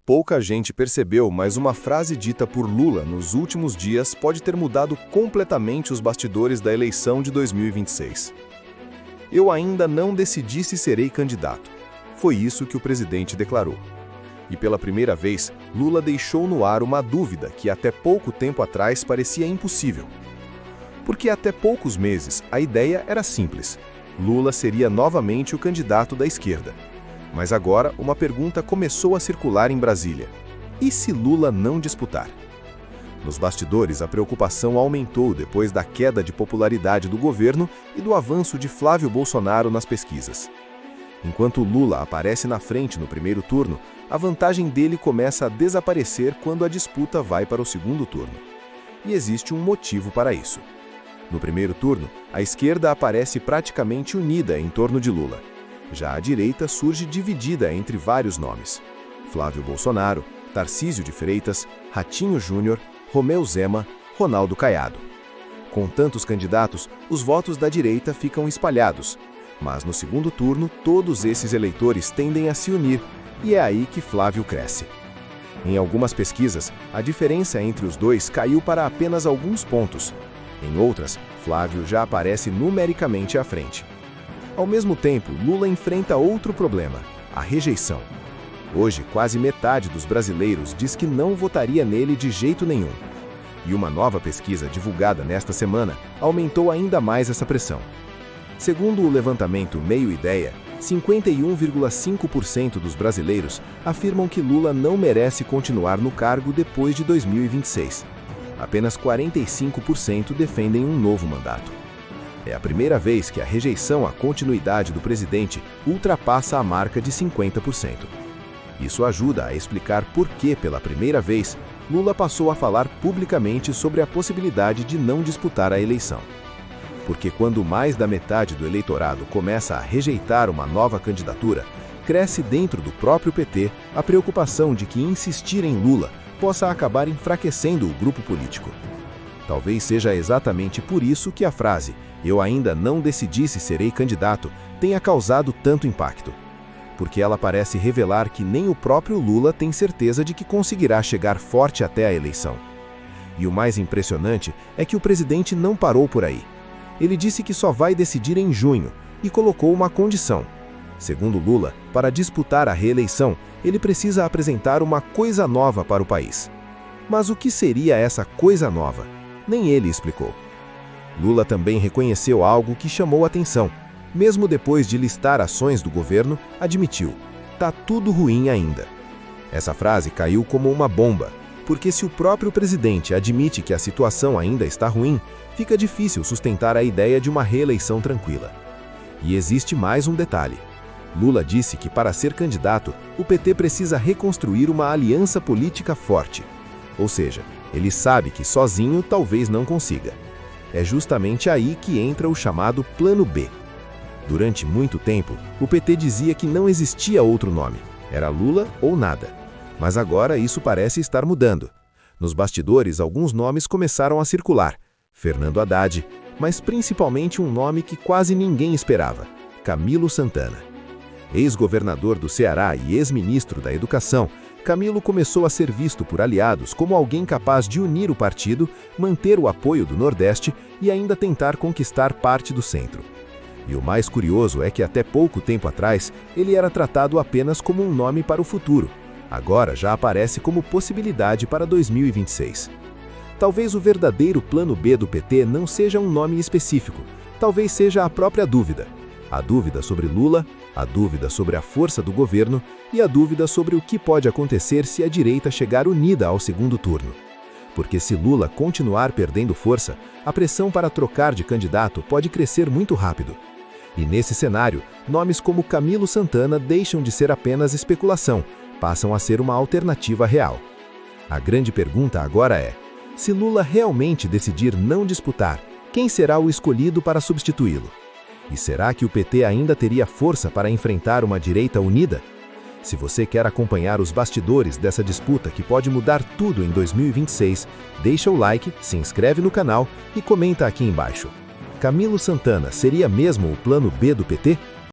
Pouca gente percebeu, mas uma frase dita por Lula nos últimos dias pode ter mudado completamente os bastidores da eleição de 2026. Eu ainda não decidi se serei candidato. Foi isso que o presidente declarou. E pela primeira vez, Lula deixou no ar uma dúvida que até pouco tempo atrás parecia impossível. Porque até poucos meses a ideia era simples: Lula seria novamente o candidato da esquerda. Mas agora uma pergunta começou a circular em Brasília: e se Lula não disputar? Nos bastidores, a preocupação aumentou depois da queda de popularidade do governo e do avanço de Flávio Bolsonaro nas pesquisas. Enquanto Lula aparece na frente no primeiro turno, a vantagem dele começa a desaparecer quando a disputa vai para o segundo turno. E existe um motivo para isso. No primeiro turno, a esquerda aparece praticamente unida em torno de Lula. Já a direita surge dividida entre vários nomes: Flávio Bolsonaro, Tarcísio de Freitas, Ratinho Júnior, Romeu Zema, Ronaldo Caiado. Com tantos candidatos, os votos da direita ficam espalhados. Mas no segundo turno, todos esses eleitores tendem a se unir, e é aí que Flávio cresce. Em algumas pesquisas, a diferença entre os dois caiu para apenas alguns pontos. Em outras, Flávio já aparece numericamente à frente. Ao mesmo tempo, Lula enfrenta outro problema: a rejeição. Hoje, quase metade dos brasileiros diz que não votaria nele de jeito nenhum. E uma nova pesquisa divulgada nesta semana aumentou ainda mais essa pressão. Segundo o levantamento Meio Ideia, 51,5% dos brasileiros afirmam que Lula não merece continuar no cargo depois de 2026. Apenas 45% defendem um novo mandato. É a primeira vez que a rejeição à continuidade do presidente ultrapassa a marca de 50%. Isso ajuda a explicar por que, pela primeira vez, Lula passou a falar publicamente sobre a possibilidade de não disputar a eleição. Porque quando mais da metade do eleitorado começa a rejeitar uma nova candidatura, cresce dentro do próprio PT a preocupação de que insistir em Lula possa acabar enfraquecendo o grupo político. Talvez seja exatamente por isso que a frase "eu ainda não decidi se serei candidato" tenha causado tanto impacto. Porque ela parece revelar que nem o próprio Lula tem certeza de que conseguirá chegar forte até a eleição. E o mais impressionante é que o presidente não parou por aí. Ele disse que só vai decidir em junho e colocou uma condição. Segundo Lula, para disputar a reeleição, ele precisa apresentar uma coisa nova para o país. Mas o que seria essa coisa nova? Nem ele explicou. Lula também reconheceu algo que chamou atenção. Mesmo depois de listar ações do governo, admitiu: "Tá tudo ruim ainda". Essa frase caiu como uma bomba, porque se o próprio presidente admite que a situação ainda está ruim, fica difícil sustentar a ideia de uma reeleição tranquila. E existe mais um detalhe. Lula disse que para ser candidato, o PT precisa reconstruir uma aliança política forte. Ou seja, ele sabe que sozinho talvez não consiga. É justamente aí que entra o chamado Plano B. Durante muito tempo, o PT dizia que não existia outro nome. Era Lula ou nada. Mas agora isso parece estar mudando. Nos bastidores, alguns nomes começaram a circular: Fernando Haddad, mas principalmente um nome que quase ninguém esperava: Camilo Santana. Ex-governador do Ceará e ex-ministro da Educação, Camilo começou a ser visto por aliados como alguém capaz de unir o partido, manter o apoio do Nordeste e ainda tentar conquistar parte do centro. E o mais curioso é que até pouco tempo atrás, ele era tratado apenas como um nome para o futuro. Agora já aparece como possibilidade para 2026. Talvez o verdadeiro plano B do PT não seja um nome específico. Talvez seja a própria dúvida. A dúvida sobre Lula, a dúvida sobre a força do governo e a dúvida sobre o que pode acontecer se a direita chegar unida ao segundo turno. Porque se Lula continuar perdendo força, a pressão para trocar de candidato pode crescer muito rápido. E nesse cenário, nomes como Camilo Santana deixam de ser apenas especulação, passam a ser uma alternativa real. A grande pergunta agora é: se Lula realmente decidir não disputar, quem será o escolhido para substituí-lo? E será que o PT ainda teria força para enfrentar uma direita unida? Se você quer acompanhar os bastidores dessa disputa que pode mudar tudo em 2026, deixa o like, se inscreve no canal e comenta aqui embaixo. Camilo Santana seria mesmo o plano B do PT?